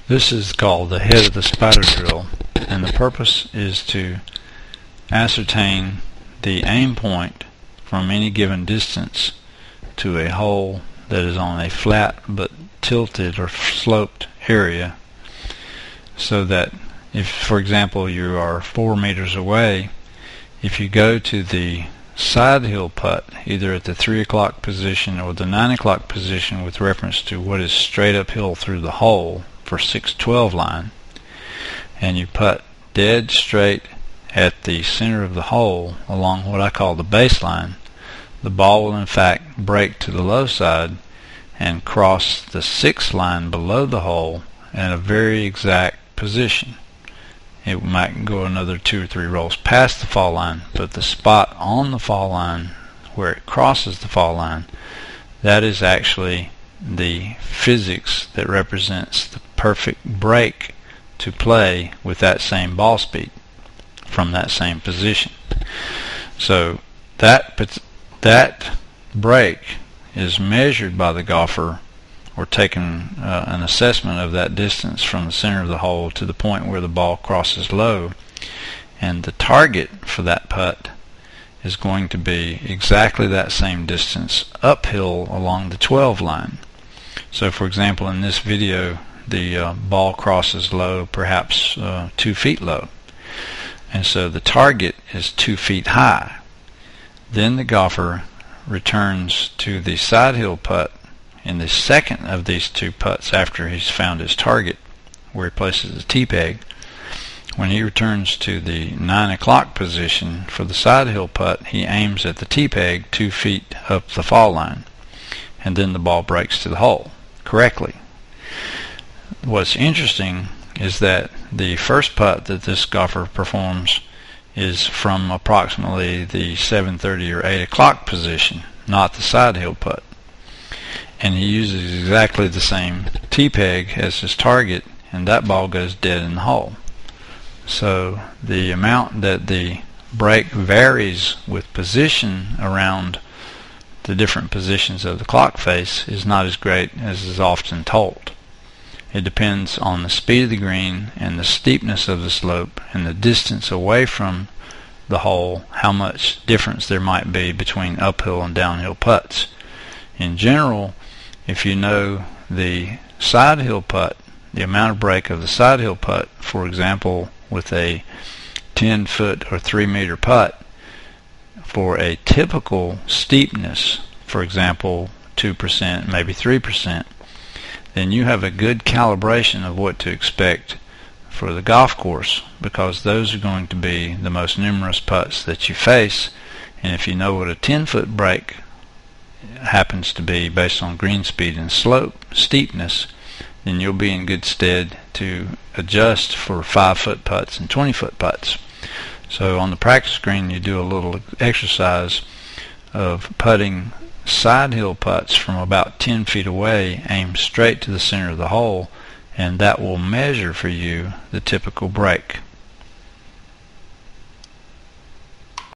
This is called the head of the spider drill, and the purpose is to ascertain the aim point from any given distance to a hole that is on a flat but tilted or sloped area, so that if, for example, you are 4 meters away, if you go to the side hill putt either at the 3 o'clock position or the 9 o'clock position with reference to what is straight uphill through the hole for 6-12 line, and you putt dead straight at the center of the hole along what I call the baseline, the ball will in fact break to the low side and cross the 6 line below the hole in a very exact position. It might go another 2 or 3 rolls past the fall line, but the spot on the fall line where it crosses the fall line, that is actually the physics that represents the perfect break to play with that same ball speed from that same position. So that break is measured by the golfer, or taking an assessment of that distance from the center of the hole to the point where the ball crosses low, and the target for that putt is going to be exactly that same distance uphill along the 12 line. So for example, in this video the ball crosses low, perhaps 2 feet low, and so the target is 2 feet high. Then the golfer returns to the side hill putt in the second of these 2 putts after he's found his target, where he places the T-peg. When he returns to the 9 o'clock position for the side hill putt, he aims at the T-peg 2 feet up the fall line, and then the ball breaks to the hole correctly. What's interesting is that the first putt that this golfer performs is from approximately the 7:30 or 8 o'clock position, not the side hill putt. And he uses exactly the same T-peg as his target, and that ball goes dead in the hole. So the amount that the break varies with position around the different positions of the clock face is not as great as is often told. It depends on the speed of the green and the steepness of the slope and the distance away from the hole, how much difference there might be between uphill and downhill putts. In general, if you know the side hill putt, the amount of break of the side hill putt, for example with a 10-foot or 3-meter putt, for a typical steepness, for example 2%, maybe 3%, then you have a good calibration of what to expect for the golf course, because those are going to be the most numerous putts that you face. And if you know what a 10-foot break happens to be based on green speed and slope steepness, then you'll be in good stead to adjust for 5-foot putts and 20-foot putts. So on the practice green you do a little exercise of putting side hill putts from about 10 feet away, aimed straight to the center of the hole, and that will measure for you the typical break.